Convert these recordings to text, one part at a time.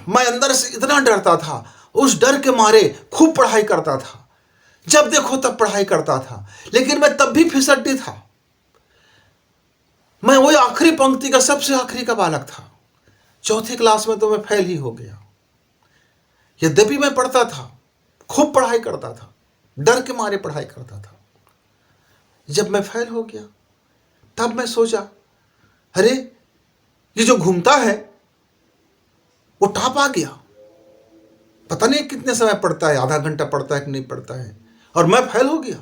मैं अंदर से इतना डरता था, उस डर के मारे खूब पढ़ाई करता था, जब देखो तब पढ़ाई करता था, लेकिन मैं तब भी फिसड्डी था। मैं वही आखिरी पंक्ति का सबसे आखिरी का बालक था। चौथी क्लास में तो मैं फेल ही हो गया। यद्यपि मैं पढ़ता था, खूब पढ़ाई करता था, डर के मारे पढ़ाई करता था। जब मैं फेल हो गया तब मैं सोचा, अरे ये जो घूमता है वो टॉप आ गया। पता नहीं कितने समय पढ़ता है, आधा घंटा पढ़ता है कि नहीं पढ़ता है, और मैं फेल हो गया।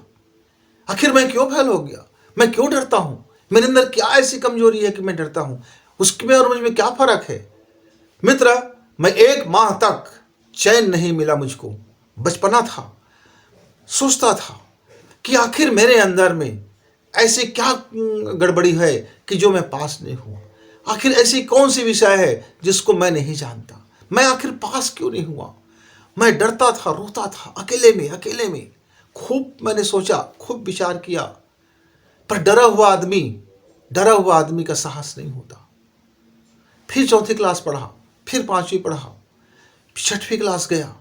आखिर मैं क्यों फेल हो गया? मैं क्यों डरता हूं? मेरे अंदर क्या ऐसी कमजोरी है कि मैं डरता हूं? उसमें और मुझ में क्या फर्क है? मित्र, मैं 1 माह तक चैन नहीं मिला मुझको। बचपना था, सोचता था कि आखिर मेरे अंदर में ऐसी क्या गड़बड़ी है कि जो मैं पास नहीं हुआ। आखिर ऐसी कौन सी विषय है जिसको मैं नहीं जानता? मैं आखिर पास क्यों नहीं हुआ? मैं डरता था, रोता था, अकेले में खूब मैंने सोचा, खूब विचार किया, पर डरा हुआ आदमी का साहस नहीं होता। फिर चौथी क्लास पढ़ा, फिर 5वीं पढ़ा, 6वीं क्लास गया।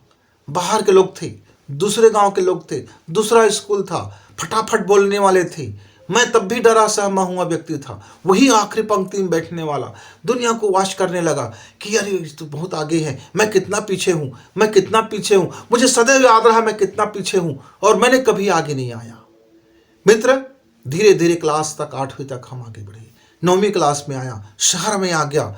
बाहर के लोग थे, दूसरे गांव के लोग थे, दूसरा स्कूल था, फटाफट बोलने वाले थे। मैं तब भी डरा सहमा हुआ व्यक्ति था, वही आखिरी पंक्ति में बैठने वाला। दुनिया को वाच करने लगा कि यार ये तो बहुत आगे है, मैं कितना पीछे हूँ। मुझे सदैव याद रहा मैं कितना पीछे हूँ, और मैंने कभी आगे नहीं आया। मित्र, धीरे धीरे क्लास तक 8वीं तक हम आगे बढ़े। 9वीं क्लास में आया, शहर में आ गया।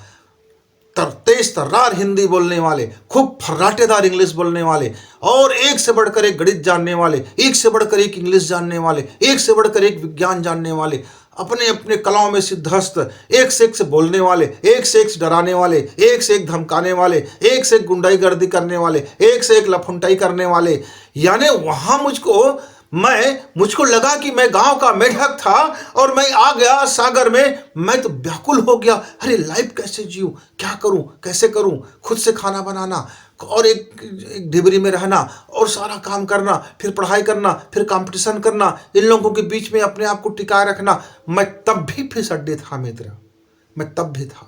तेज तर्रार हिंदी बोलने वाले, खूब फर्राटेदार इंग्लिश बोलने वाले, और एक से बढ़कर एक गणित जानने वाले, एक से बढ़कर एक इंग्लिश जानने वाले, एक से बढ़कर एक विज्ञान जानने वाले, अपने अपने कलाओं में सिद्धहस्त, एक से बोलने वाले, एक से एक डराने वाले, एक से एक धमकाने वाले, एक से एक गुंडाईगर्दी करने वाले, एक से एक लफुंटाई करने वाले। यानी वहां मुझको लगा कि मैं गांव का मेढक था और मैं आ गया सागर में। मैं तो व्याकुल हो गया, अरे लाइफ कैसे जीऊं, क्या करूं, कैसे करूं? खुद से खाना बनाना और एक डिबरी में रहना और सारा काम करना, फिर पढ़ाई करना, फिर कंपटीशन करना, इन लोगों के बीच में अपने आप को टिकाए रखना। मैं तब भी फिसड्डी था मित्र, मैं तब भी था।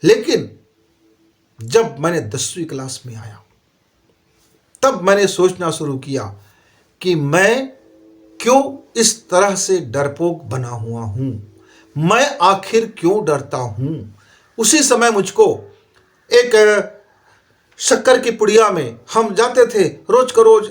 लेकिन जब मैंने 10वीं क्लास में आया, तब मैंने सोचना शुरू किया कि मैं क्यों इस तरह से डरपोक बना हुआ हूं, मैं आखिर क्यों डरता हूं। उसी समय मुझको एक शक्कर की पुड़िया में हम जाते थे, रोज का रोज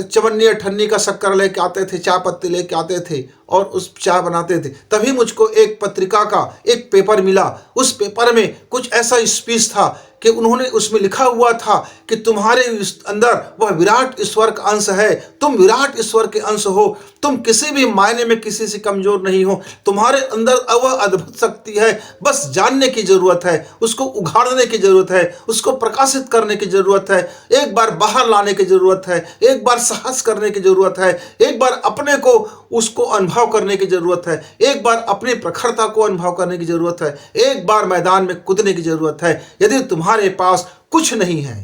चवन्नी अठन्नी का शक्कर लेके आते थे, चाय पत्ती लेके आते थे और उस चाय बनाते थे। तभी मुझको एक पत्रिका का एक पेपर मिला। उस पेपर में कुछ ऐसा स्पीच था कि उन्होंने उसमें लिखा हुआ था कि तुम्हारे अंदर वह विराट ईश्वर का अंश है, तुम विराट ईश्वर के अंश हो, तुम किसी भी मायने में किसी से कमजोर नहीं हो, तुम्हारे अंदर वह अद्भुत शक्ति है, बस जानने की जरूरत है, उसको उघाड़ने की जरूरत है, उसको प्रकाशित करने की जरूरत है, एक बार बाहर लाने की जरूरत है, एक बार साहस करने की जरूरत है, एक बार अपने को उसको अनुभव करने की जरूरत है, एक बार अपनी प्रखरता को अनुभव करने की जरूरत है, एक बार मैदान में कूदने की जरूरत है। यदि तुम्हारे पास कुछ नहीं है,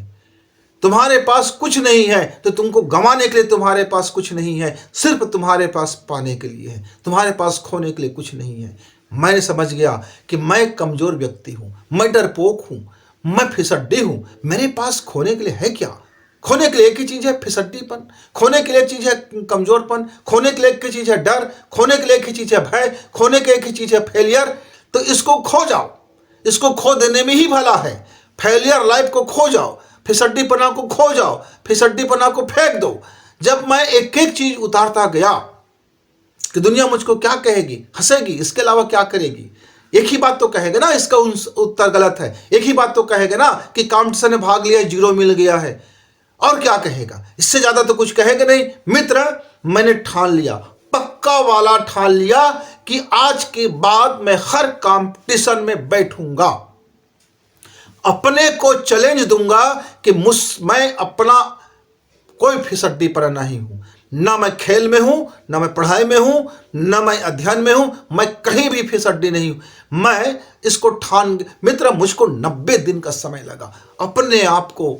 तुम्हारे पास कुछ नहीं है, तो तुमको गंवाने के लिए तुम्हारे पास कुछ नहीं है, सिर्फ तुम्हारे पास पाने के लिए है, तुम्हारे पास खोने के लिए कुछ नहीं है। मैं समझ गया कि मैं कमजोर व्यक्ति हूं, मैं डरपोक हूं, मैं फिसड्डी हूं। मेरे पास खोने के लिए है क्या? खोने के लिए एक ही चीज है फिसड्डीपन, खोने के लिए एक चीज है कमजोरपन, खोने के लिए एक ही चीज है डर, खोने के लिए एक ही चीज है भय, खोने के एक ही चीज है फेलियर। तो इसको खो जाओ, इसको खो देने में ही भला है। फेलियर लाइफ को खो जाओ, फिसड्डीपना को खो जाओ, फिसड्डीपना को फेंक दो। जब मैं एक एक चीज उतारता गया कि दुनिया मुझको क्या कहेगी, हंसेगी, इसके अलावा क्या करेगी, एक ही बात तो कहेगा ना इसका उत्तर गलत है, एक ही बात तो कहेगा ना कि कॉम्पिटिशन में भाग लिया, 0 मिल गया है, और क्या कहेगा? इससे ज्यादा तो कुछ कहेगा नहीं। मित्र, मैंने ठान लिया, पक्का वाला ठान लिया कि आज के बाद मैं हर कंपटीशन में बैठूंगा, अपने को चैलेंज दूंगा कि मैं अपना कोई फिसड्डी पर नहीं हूं, ना मैं खेल में हूं, ना मैं पढ़ाई में हूं, ना मैं अध्ययन में हूं, मैं कहीं भी फिसड्डी नहीं हूं। मैं इसको ठान। मित्र, मुझको 90 दिन का समय लगा अपने आप को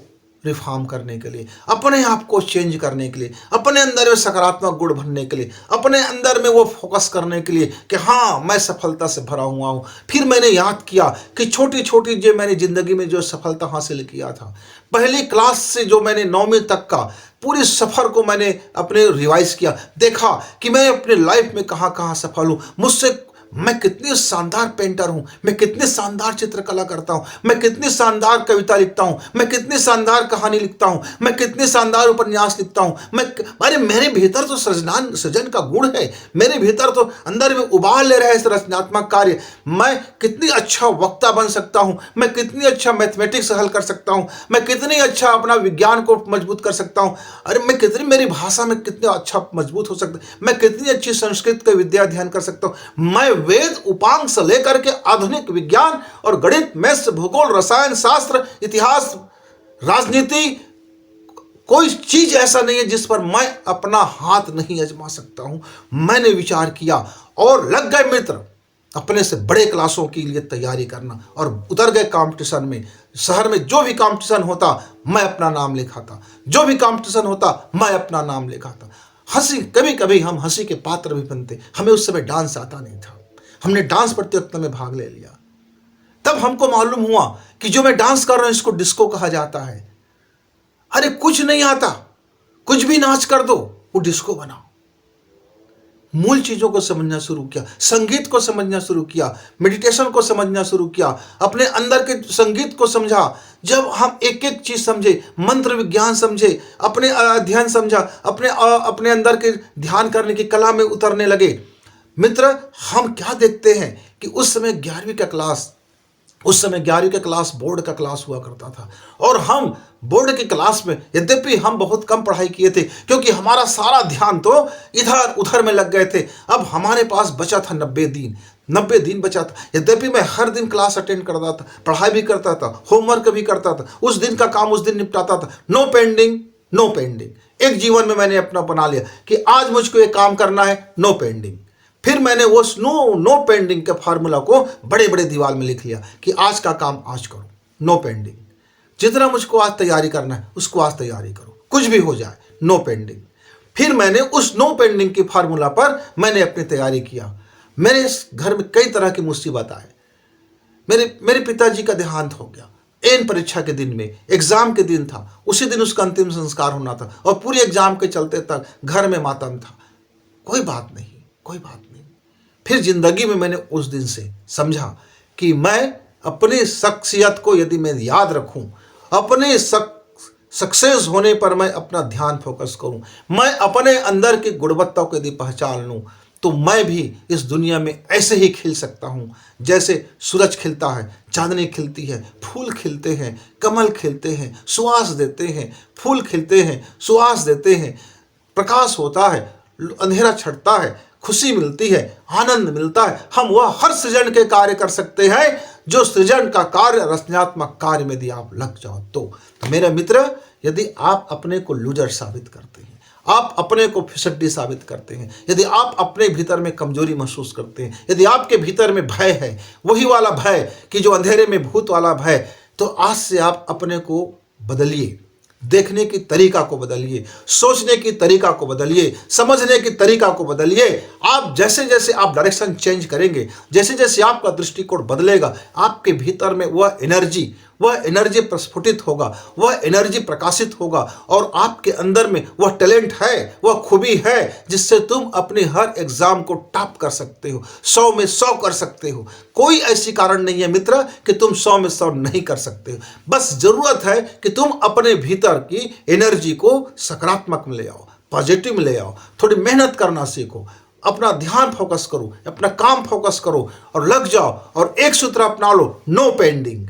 रिफॉर्म करने के लिए, अपने आप को चेंज करने के लिए, अपने अंदर में सकारात्मक गुण भरने के लिए, अपने अंदर में वो फोकस करने के लिए कि हाँ मैं सफलता से भरा हुआ हूँ। फिर मैंने याद किया कि छोटी छोटी जो मैंने ज़िंदगी में जो सफलता हासिल किया था, पहली क्लास से जो मैंने 9वीं तक का पूरे सफ़र को मैंने अपने रिवाइज किया, देखा कि मैं अपने लाइफ में कहाँ कहाँ सफल हूँ, मुझसे मैं कितनी शानदार पेंटर हूँ, मैं कितनी शानदार चित्रकला करता हूँ, मैं कितनी शानदार कविता लिखता हूँ, मैं कितनी शानदार कहानी लिखता हूँ, मैं कितनी शानदार उपन्यास लिखता हूँ। अरे मेरे भीतर तो सृजन का गुण है, मेरे भीतर तो अंदर में उबाल ले रहा है रचनात्मक कार्य। मैं कितनी अच्छा वक्ता बन सकता हूँ, मैं कितनी अच्छा मैथमेटिक्स हल कर सकता हूँ, मैं कितनी अच्छा अपना विज्ञान को मजबूत कर सकता हूँ। अरे मैं कितनी, मेरी भाषा में कितना अच्छा मजबूत हो सकता है, मैं कितनी अच्छी संस्कृत का विद्या अध्ययन कर सकता हूँ। मैं वेद उपांग से लेकर के आधुनिक विज्ञान और गणित, मैथ्स, भूगोल, रसायन शास्त्र, इतिहास, राजनीति, कोई चीज ऐसा नहीं है जिस पर मैं अपना हाथ नहीं आजमा सकता हूं। मैंने विचार किया और लग गए मित्र अपने से बड़े क्लासों के लिए तैयारी करना, और उतर गए कंपटीशन में। शहर में जो भी कंपटीशन होता मैं अपना नाम लिखाता, जो भी कंपटीशन होता मैं अपना नाम लिखाता। हंसी, कभी कभी हम हंसी के पात्र भी बनते। हमें उस समय डांस आता नहीं था, हमने डांस प्रतियोगिता में भाग ले लिया। तब हमको मालूम हुआ कि जो मैं डांस कर रहा हूं इसको डिस्को कहा जाता है। अरे कुछ नहीं आता, कुछ भी नाच कर दो, वो डिस्को बनाओ। मूल चीजों को समझना शुरू किया, संगीत को समझना शुरू किया, मेडिटेशन को समझना शुरू किया, अपने अंदर के संगीत को समझा। जब हम एक एक चीज समझे, मंत्र विज्ञान समझे, अपने अध्ययन समझा, अपने अंदर के ध्यान करने की कला में उतरने लगे मित्र, हम क्या देखते हैं कि उस समय 11वीं का क्लास बोर्ड का क्लास हुआ करता था, और हम बोर्ड के क्लास में यद्यपि हम बहुत कम पढ़ाई किए थे क्योंकि हमारा सारा ध्यान तो इधर उधर में लग गए थे। अब हमारे पास बचा था 90 दिन बचा था। यद्यपि मैं हर दिन क्लास अटेंड करता था, पढ़ाई भी करता था, होमवर्क भी करता था, उस दिन का काम उस दिन निपटाता था। No pending. एक जीवन में मैंने अपना बना लिया कि आज मुझको ये काम करना है, नो पेंडिंग। फिर मैंने वो नो पेंडिंग के फार्मूला को बड़े बड़े दीवार में लिख लिया कि आज का काम आज करो, नो पेंडिंग। जितना मुझको आज तैयारी करना है उसको आज तैयारी करो, कुछ भी हो जाए, नो पेंडिंग। फिर मैंने उस नो पेंडिंग की फार्मूला पर मैंने अपनी तैयारी किया। मेरे घर में कई तरह की मुसीबत आए। मेरे पिताजी का देहांत हो गया एन परीक्षा के दिन में, एग्जाम के दिन था, उसी दिन उसका अंतिम संस्कार होना था, और पूरी एग्जाम के चलते तक घर में मातम था। कोई बात नहीं। फिर जिंदगी में मैंने उस दिन से समझा कि मैं अपनी शख्सियत को यदि मैं याद रखूं, अपने सक्सेस होने पर मैं अपना ध्यान फोकस करूं, मैं अपने अंदर की गुणवत्ता को यदि पहचान लूं, तो मैं भी इस दुनिया में ऐसे ही खिल सकता हूं जैसे सूरज खिलता है, चांदनी खिलती है, फूल खिलते हैं, कमल खिलते हैं, सुवास देते हैं, फूल खिलते हैं, सुवास देते हैं, प्रकाश होता है, अंधेरा छटता है, खुशी मिलती है, आनंद मिलता है। हम वह हर सृजन के कार्य कर सकते हैं जो सृजन का कार्य रचनात्मक कार्य में यदि आप लग जाओ तो मेरे मित्र, यदि आप अपने को लूजर साबित करते हैं, आप अपने को फिसड्डी साबित करते हैं, यदि आप अपने भीतर में कमजोरी महसूस करते हैं, यदि आपके भीतर में भय है, वही वाला भय कि जो अंधेरे में भूत वाला भय, तो आज से आप अपने को बदलिए, देखने की तरीका को बदलिए, सोचने की तरीका को बदलिए, समझने की तरीका को बदलिए। आप जैसे जैसे आप डायरेक्शन चेंज करेंगे, जैसे जैसे आपका दृष्टिकोण बदलेगा, आपके भीतर में वह एनर्जी प्रस्फुटित होगा, वह एनर्जी प्रकाशित होगा, और आपके अंदर में वह टैलेंट है, वह खूबी है जिससे तुम अपने हर एग्जाम को टॉप कर सकते हो, 100 में 100 कर सकते हो। कोई ऐसी कारण नहीं है मित्र कि तुम 100 में 100 नहीं कर सकते हो। बस जरूरत है कि तुम अपने भीतर की एनर्जी को सकारात्मक में ले आओ, पॉजिटिव में ले आओ, थोड़ी मेहनत करना सीखो, अपना ध्यान फोकस करो, अपना काम फोकस करो और लग जाओ, और एक सूत्र अपना लो, नो पेंडिंग।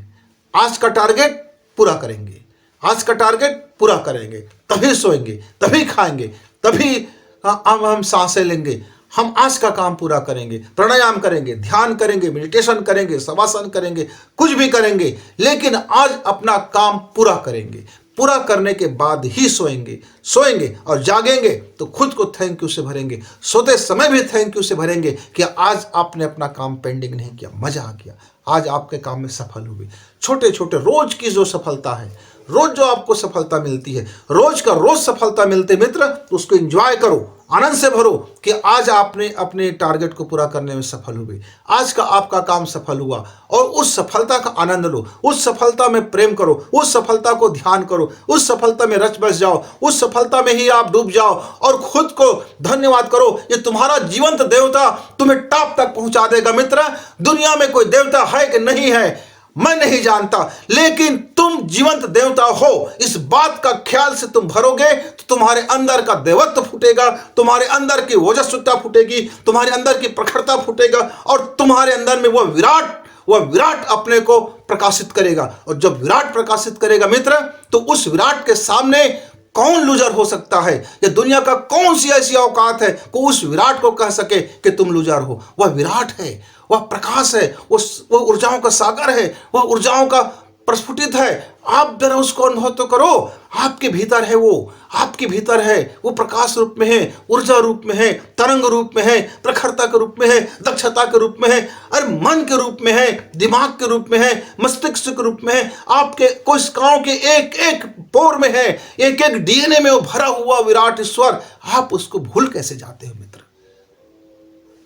आज का टारगेट पूरा करेंगे, आज का टारगेट पूरा करेंगे, तभी सोएंगे, तभी खाएंगे, तभी हम सांसें लेंगे। हम आज का काम पूरा करेंगे, प्राणायाम करेंगे, ध्यान करेंगे, मेडिटेशन करेंगे, शवासन करेंगे, कुछ भी करेंगे, लेकिन आज अपना काम पूरा करेंगे। पूरा करने के बाद ही सोएंगे और जागेंगे तो खुद को थैंक यू से भरेंगे, सोते समय भी थैंक यू से भरेंगे कि आज आपने अपना काम पेंडिंग नहीं किया, मजा आ गया, आज आपके काम में सफल हुए। छोटे छोटे रोज की जो सफलता है, रोज जो आपको सफलता मिलती है, रोज का रोज सफलता मिलते मित्र, तो उसको एंजॉय करो, आनंद से भरो कि आज आपने अपने टारगेट को पूरा करने में सफल हुए, आज का आपका काम सफल हुआ, और उस सफलता का आनंद लो, उस सफलता में प्रेम करो, उस सफलता को ध्यान करो, उस सफलता में रच बस जाओ, उस सफलता में ही आप डूब जाओ और खुद को धन्यवाद करो। ये तुम्हारा जीवंत देवता तुम्हें टॉप तक पहुंचा देगा मित्र। दुनिया में कोई देवता है कि नहीं है मैं नहीं जानता, लेकिन तुम जीवंत देवता हो, इस बात का ख्याल से तुम भरोगे तो तुम्हारे अंदर का देवत्व फूटेगा, तुम्हारे अंदर की ओजस्विता फूटेगी, तुम्हारे अंदर की प्रखरता फूटेगा, और तुम्हारे अंदर में वह विराट अपने को प्रकाशित करेगा। और जब विराट प्रकाशित करेगा मित्र, तो उस विराट के सामने कौन लूजर हो सकता है, या दुनिया का कौन सी ऐसी औकात है कि उस विराट को कह सके कि तुम लूजर हो। वह विराट है, वह प्रकाश है, वह ऊर्जाओं का सागर है, वह ऊर्जाओं का प्रस्फुटित है। आप जरा उसको अनुभव तो करो, आपके भीतर है वो, आपके भीतर है वो, प्रकाश रूप में है, ऊर्जा रूप में है, तरंग रूप में है, प्रखरता के रूप में है, दक्षता के रूप में है, अरे मन के रूप में है, दिमाग के रूप में है, मस्तिष्क के रूप में है, आपके कोशिकाओं के एक एक पोर में है, एक एक डीएनए में वो भरा हुआ विराट ईश्वर। आप उसको भूल कैसे जाते हो मित्र?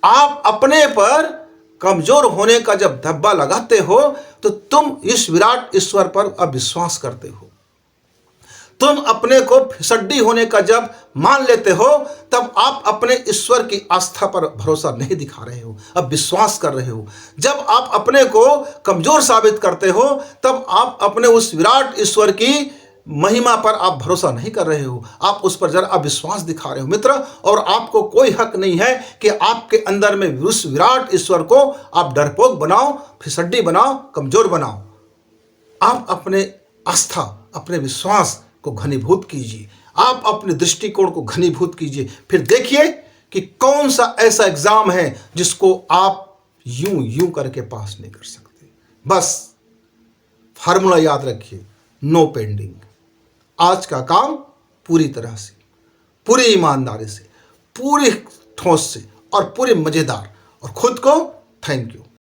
आप अपने पर कमजोर होने का जब धब्बा लगाते हो तो तुम इस विराट ईश्वर पर अविश्वास करते हो। तुम अपने को फिसड्डी होने का जब मान लेते हो, तब आप अपने ईश्वर की आस्था पर भरोसा नहीं दिखा रहे हो, अब विश्वास कर रहे हो। जब आप अपने को कमजोर साबित करते हो, तब आप अपने उस विराट ईश्वर की महिमा पर आप भरोसा नहीं कर रहे हो, आप उस पर जरा अविश्वास दिखा रहे हो मित्र। और आपको कोई हक नहीं है कि आपके अंदर में उस विराट ईश्वर को आप डरपोक बनाओ, फिसड्डी बनाओ, कमजोर बनाओ। आप अपने आस्था, अपने विश्वास को घनीभूत कीजिए, आप अपने दृष्टिकोण को घनीभूत कीजिए, फिर देखिए कि कौन सा ऐसा एग्जाम है जिसको आप यूं यूं करके पास नहीं कर सकते। बस फार्मूला याद रखिए, नो पेंडिंग। आज का काम पूरी तरह से, पूरी ईमानदारी से, पूरी ठोस से और पूरे मजेदार, और खुद को थैंक यू।